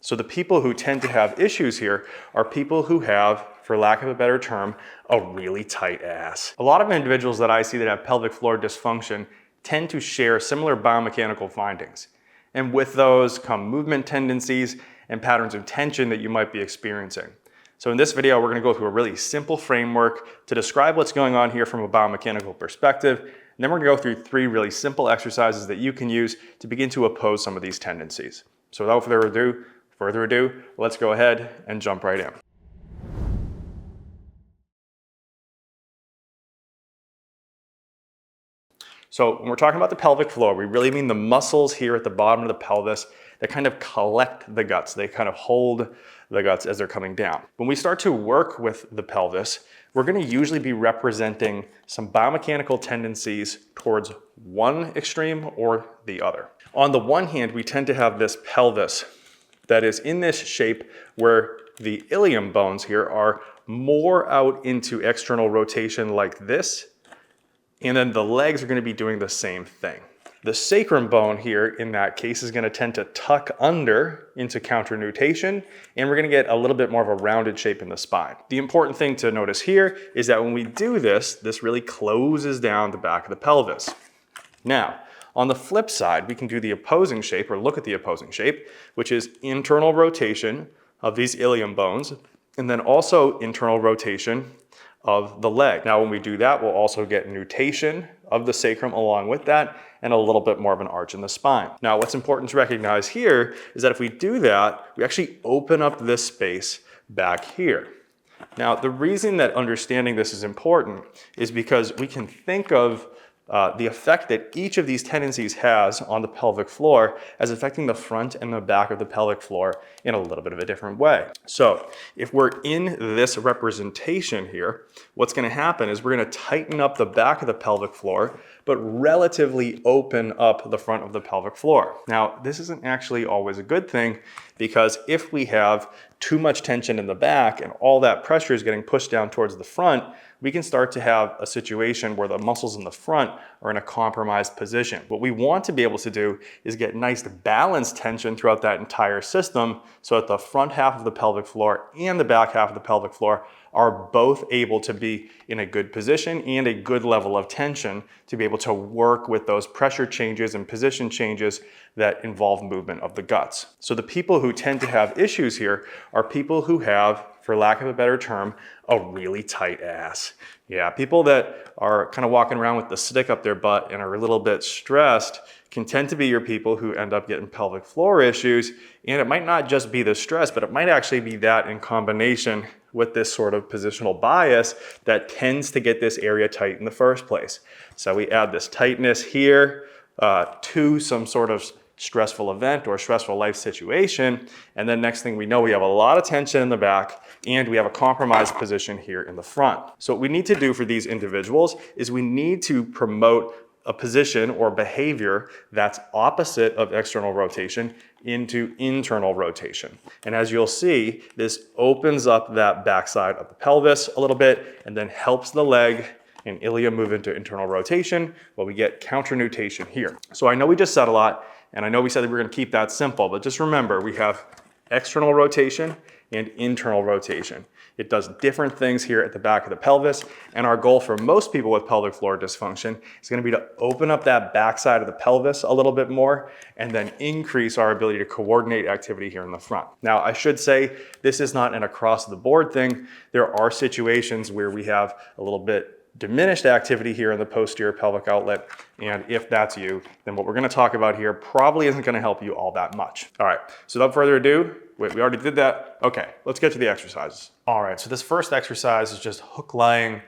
So the people who tend to have issues here are people who have, for lack of a better term, a really tight ass. A lot of individuals that I see that have pelvic floor dysfunction tend to share similar biomechanical findings. And with those come movement tendencies and patterns of tension that you might be experiencing. So in this video, we're gonna go through a really simple framework to describe what's going on here from a biomechanical perspective. And then we're gonna go through 3 really simple exercises that you can use to begin to oppose some of these tendencies. So without further ado, let's go ahead and jump right in. So when we're talking about the pelvic floor, we really mean the muscles here at the bottom of the pelvis that kind of collect the guts. They kind of hold the guts as they're coming down. When we start to work with the pelvis, we're going to usually be representing some biomechanical tendencies towards one extreme or the other. On the one hand, we tend to have this pelvis that is in this shape where the ilium bones here are more out into external rotation like this, and then the legs are going to be doing the same thing. The sacrum bone here in that case is going to tend to tuck under into counternutation, and we're going to get a little bit more of a rounded shape in the spine. The important thing to notice here is that when we do this, this really closes down the back of the pelvis. Now, on the flip side, we can do the opposing shape, or look at the opposing shape, which is internal rotation of these ilium bones, and then also internal rotation of the leg. Now, when we do that, we'll also get nutation of the sacrum along with that, and a little bit more of an arch in the spine. Now, what's important to recognize here is that if we do that, we actually open up this space back here. Now, the reason that understanding this is important is because we can think of the effect that each of these tendencies has on the pelvic floor as affecting the front and the back of the pelvic floor in a little bit of a different way. So if we're in this representation here, what's going to happen is we're going to tighten up the back of the pelvic floor, but relatively open up the front of the pelvic floor. Now, this isn't actually always a good thing, because if we have too much tension in the back and all that pressure is getting pushed down towards the front, we can start to have a situation where the muscles in the front are in a compromised position. What we want to be able to do is get nice balanced tension throughout that entire system so that the front half of the pelvic floor and the back half of the pelvic floor are both able to be in a good position and a good level of tension to be able to work with those pressure changes and position changes that involve movement of the guts. So the people who tend to have issues here are people who have, for lack of a better term, a really tight ass. Yeah, people that are kind of walking around with the stick up their butt and are a little bit stressed can tend to be your people who end up getting pelvic floor issues. And it might not just be the stress, but it might actually be that in combination with this sort of positional bias that tends to get this area tight in the first place. So we add this tightness here to some sort of stressful event or stressful life situation, and then next thing we know, we have a lot of tension in the back and we have a compromised position here in the front. So what we need to do for these individuals is we need to promote a position or behavior that's opposite of external rotation into internal rotation. And as you'll see, this opens up that backside of the pelvis a little bit and then helps the leg and ilium move into internal rotation while we get counternutation here. So I know we just said a lot, and I know we said that we're going to keep that simple, but just remember, we have external rotation and internal rotation. It does different things here at the back of the pelvis, and our goal for most people with pelvic floor dysfunction is going to be to open up that backside of the pelvis a little bit more and then increase our ability to coordinate activity here in the front. Now, I should say this is not an across-the-board thing. There are situations where we have a little bit diminished activity here in the posterior pelvic outlet, and if that's you, then what we're going to talk about here probably isn't going to help you all that much. All right, so without further ado, wait, we already did that. Okay, let's get to the exercises. All right, so this first exercise is just hook-lying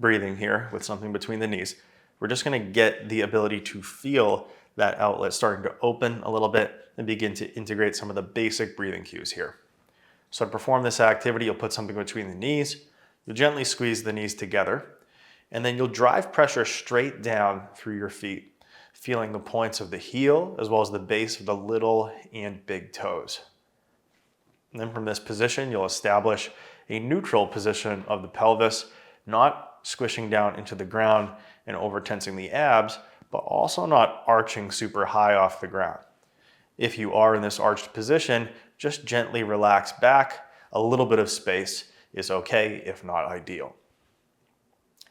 breathing here with something between the knees. We're just going to get the ability to feel that outlet starting to open a little bit and begin to integrate some of the basic breathing cues here. So to perform this activity, you'll put something between the knees, you'll gently squeeze the knees together, and then you'll drive pressure straight down through your feet, feeling the points of the heel as well as the base of the little and big toes. And then from this position, you'll establish a neutral position of the pelvis, not squishing down into the ground and over tensing the abs, but also not arching super high off the ground. If you are in this arched position, just gently relax back. A little bit of space is okay, if not ideal.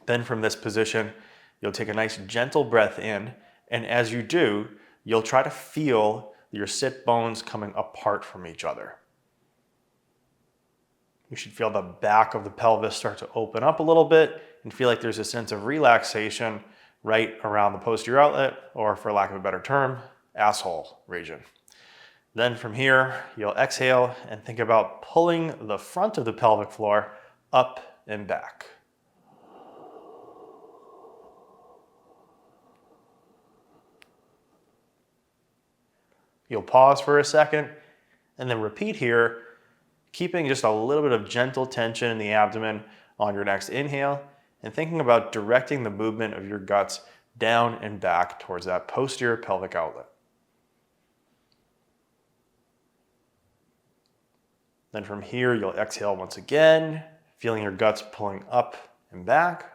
Then from this position, you'll take a nice gentle breath in, and as you do, you'll try to feel your sit bones coming apart from each other. You should feel the back of the pelvis start to open up a little bit and feel like there's a sense of relaxation right around the posterior outlet, or for lack of a better term, asshole region. Then from here, you'll exhale and think about pulling the front of the pelvic floor up and back. You'll pause for a second and then repeat here, keeping just a little bit of gentle tension in the abdomen on your next inhale and thinking about directing the movement of your guts down and back towards that posterior pelvic outlet. Then from here, you'll exhale once again, feeling your guts pulling up and back.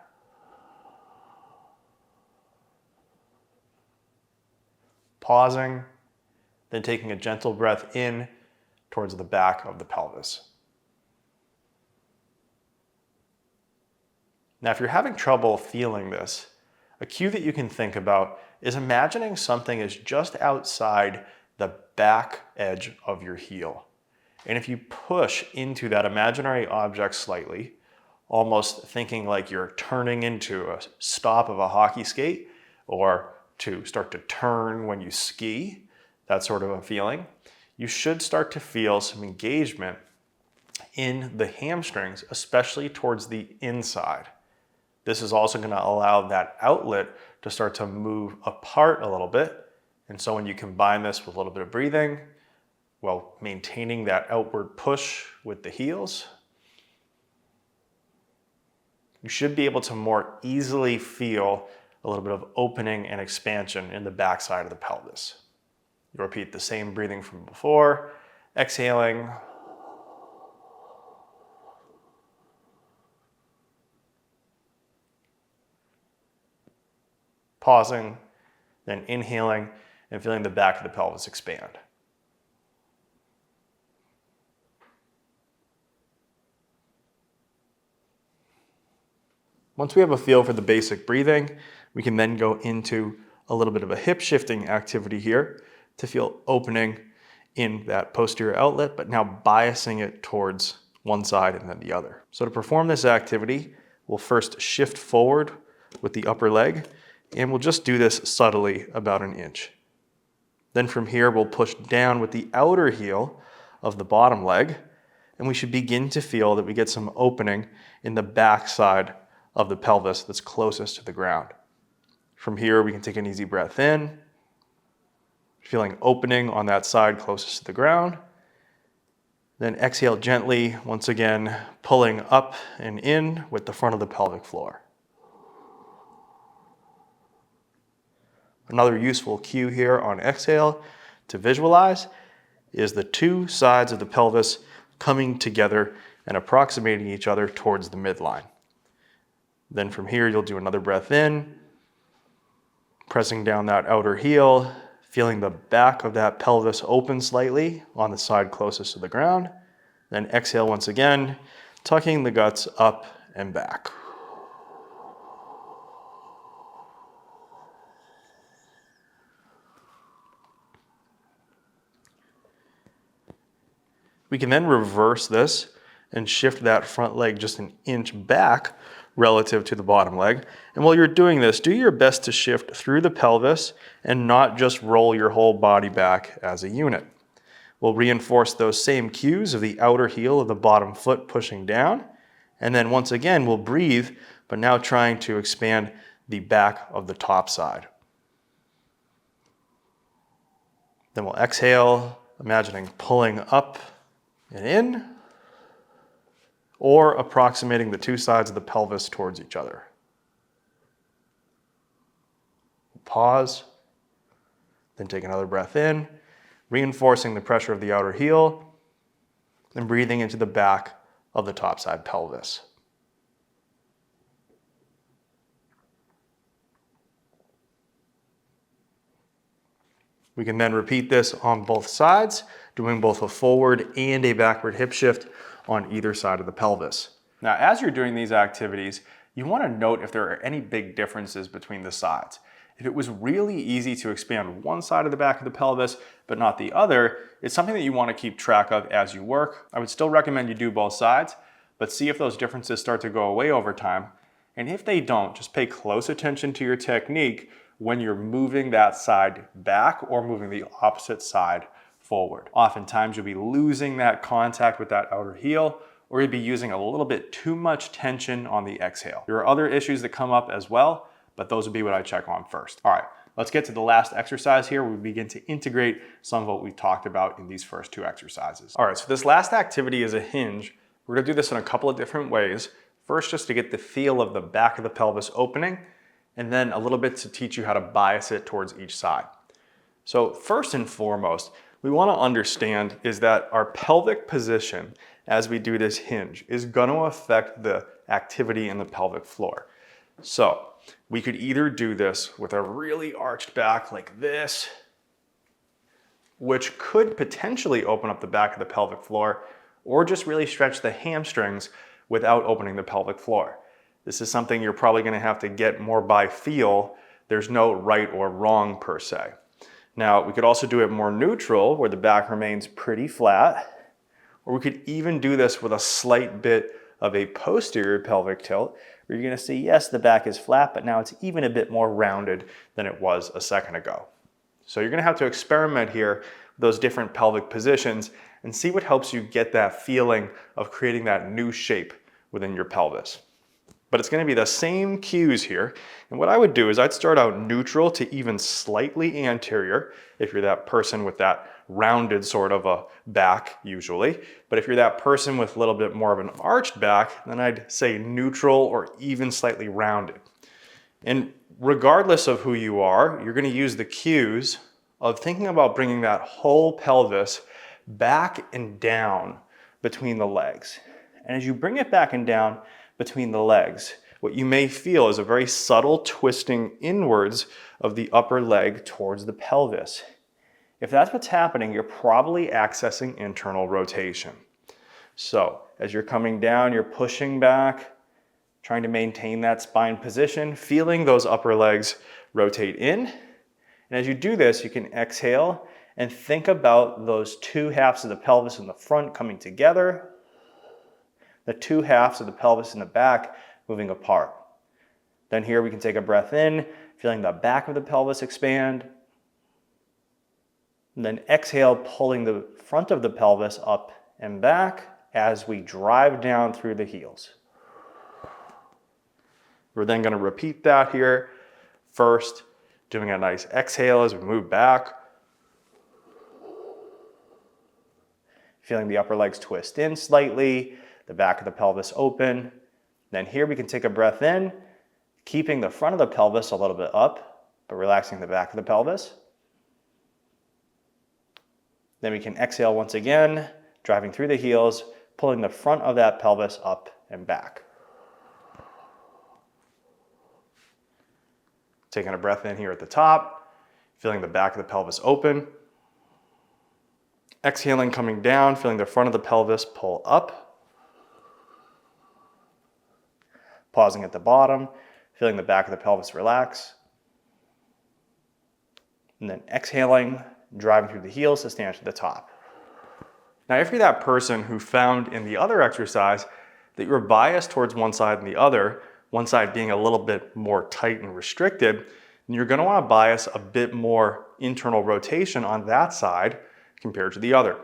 Pausing, then taking a gentle breath in towards the back of the pelvis. Now, if you're having trouble feeling this, a cue that you can think about is imagining something is just outside the back edge of your heel. And if you push into that imaginary object slightly, almost thinking like you're turning into a stop of a hockey skate, or to start to turn when you ski, that sort of a feeling, you should start to feel some engagement in the hamstrings, especially towards the inside. This is also going to allow that outlet to start to move apart a little bit. And so when you combine this with a little bit of breathing, while maintaining that outward push with the heels, you should be able to more easily feel a little bit of opening and expansion in the backside of the pelvis. You repeat the same breathing from before, exhaling, pausing, then inhaling and feeling the back of the pelvis expand. Once we have a feel for the basic breathing, we can then go into a little bit of a hip shifting activity here to feel opening in that posterior outlet, but now biasing it towards one side and then the other. So to perform this activity, we'll first shift forward with the upper leg, and we'll just do this subtly about an inch. Then from here, we'll push down with the outer heel of the bottom leg, and we should begin to feel that we get some opening in the back side of the pelvis that's closest to the ground. From here, we can take an easy breath in, feeling opening on that side closest to the ground. Then exhale gently, once again, pulling up and in with the front of the pelvic floor. Another useful cue here on exhale to visualize is the two sides of the pelvis coming together and approximating each other towards the midline. Then from here, you'll do another breath in, pressing down that outer heel, feeling the back of that pelvis open slightly on the side closest to the ground. Then exhale once again, tucking the guts up and back. We can then reverse this and shift that front leg just an inch back relative to the bottom leg. And while you're doing this, do your best to shift through the pelvis and not just roll your whole body back as a unit. We'll reinforce those same cues of the outer heel of the bottom foot pushing down. And then once again, we'll breathe, but now trying to expand the back of the top side. Then we'll exhale, imagining pulling up and in, or approximating the two sides of the pelvis towards each other. Pause, then take another breath in, reinforcing the pressure of the outer heel, and breathing into the back of the top side pelvis. We can then repeat this on both sides, doing both a forward and a backward hip shift on either side of the pelvis. Now, as you're doing these activities, you want to note if there are any big differences between the sides. If it was really easy to expand one side of the back of the pelvis, but not the other, it's something that you want to keep track of as you work. I would still recommend you do both sides, but see if those differences start to go away over time. And if they don't, just pay close attention to your technique when you're moving that side back or moving the opposite side forward. Oftentimes you'll be losing that contact with that outer heel, or you'll be using a little bit too much tension on the exhale. There are other issues that come up as well, but those would be what I check on first. All right, let's get to the last exercise here. We begin to integrate some of what we talked about in these first two exercises. All right, so this last activity is a hinge. We're gonna do this in a couple of different ways. First, just to get the feel of the back of the pelvis opening, and then a little bit to teach you how to bias it towards each side. So first and foremost, we wanna understand is that our pelvic position as we do this hinge is gonna affect the activity in the pelvic floor. So we could either do this with a really arched back like this, which could potentially open up the back of the pelvic floor, or just really stretch the hamstrings without opening the pelvic floor. This is something you're probably gonna have to get more by feel. There's no right or wrong per se. Now, we could also do it more neutral, where the back remains pretty flat, or we could even do this with a slight bit of a posterior pelvic tilt, where you're gonna see, yes, the back is flat, but now it's even a bit more rounded than it was a second ago. So you're gonna have to experiment here with those different pelvic positions and see what helps you get that feeling of creating that new shape within your pelvis. But it's gonna be the same cues here. And what I would do is I'd start out neutral to even slightly anterior, if you're that person with that rounded sort of a back usually. But if you're that person with a little bit more of an arched back, then I'd say neutral or even slightly rounded. And regardless of who you are, you're gonna use the cues of thinking about bringing that whole pelvis back and down between the legs. And as you bring it back and down between the legs, what you may feel is a very subtle twisting inwards of the upper leg towards the pelvis. If that's what's happening, you're probably accessing internal rotation. So as you're coming down, you're pushing back, trying to maintain that spine position, feeling those upper legs rotate in. And as you do this, you can exhale and think about those two halves of the pelvis in the front coming together, the two halves of the pelvis in the back moving apart. Then here we can take a breath in, feeling the back of the pelvis expand. And then exhale, pulling the front of the pelvis up and back as we drive down through the heels. We're then going to repeat that here. First, doing a nice exhale as we move back. Feeling the upper legs twist in slightly, the back of the pelvis open. Then here we can take a breath in, keeping the front of the pelvis a little bit up, but relaxing the back of the pelvis. Then we can exhale once again, driving through the heels, pulling the front of that pelvis up and back. Taking a breath in here at the top, feeling the back of the pelvis open. Exhaling, coming down, feeling the front of the pelvis pull up. Pausing at the bottom, feeling the back of the pelvis relax. And then exhaling, driving through the heels to stand to the top. Now, if you're that person who found in the other exercise that you're biased towards one side and the other, one side being a little bit more tight and restricted, then you're gonna wanna bias a bit more internal rotation on that side compared to the other.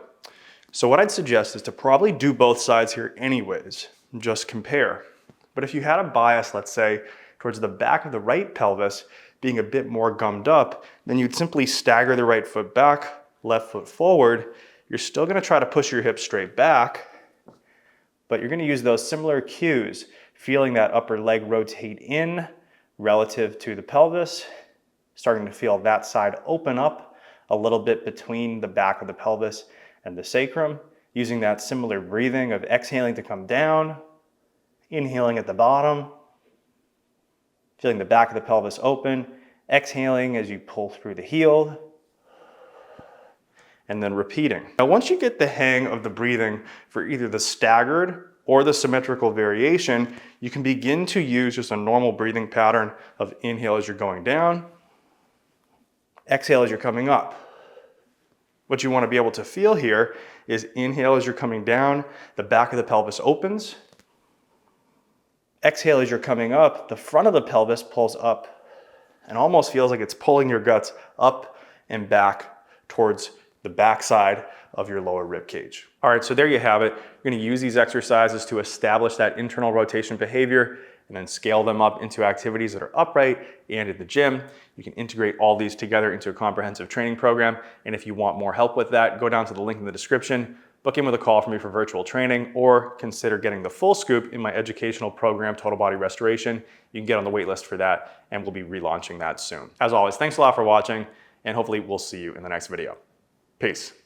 So what I'd suggest is to probably do both sides here anyways, just compare. But if you had a bias, let's say, towards the back of the right pelvis being a bit more gummed up, then you'd simply stagger the right foot back, left foot forward. You're still gonna try to push your hips straight back, but you're gonna use those similar cues, feeling that upper leg rotate in relative to the pelvis, starting to feel that side open up a little bit between the back of the pelvis and the sacrum, using that similar breathing of exhaling to come down, inhaling at the bottom, feeling the back of the pelvis open, exhaling as you pull through the heel, and then repeating. Now, once you get the hang of the breathing for either the staggered or the symmetrical variation, you can begin to use just a normal breathing pattern of inhale as you're going down, exhale as you're coming up. What you want to be able to feel here is inhale as you're coming down, the back of the pelvis opens. Exhale as you're coming up, the front of the pelvis pulls up and almost feels like it's pulling your guts up and back towards the backside of your lower rib cage. All right, so there you have it. You're going to use these exercises to establish that internal rotation behavior and then scale them up into activities that are upright and in the gym. You can integrate all these together into a comprehensive training program. And if you want more help with that, go down to the link in the description, book in with a call for me for virtual training, or consider getting the full scoop in my educational program, Total Body Restoration. You can get on the wait list for that, and we'll be relaunching that soon. As always, thanks a lot for watching, and hopefully we'll see you in the next video. Peace.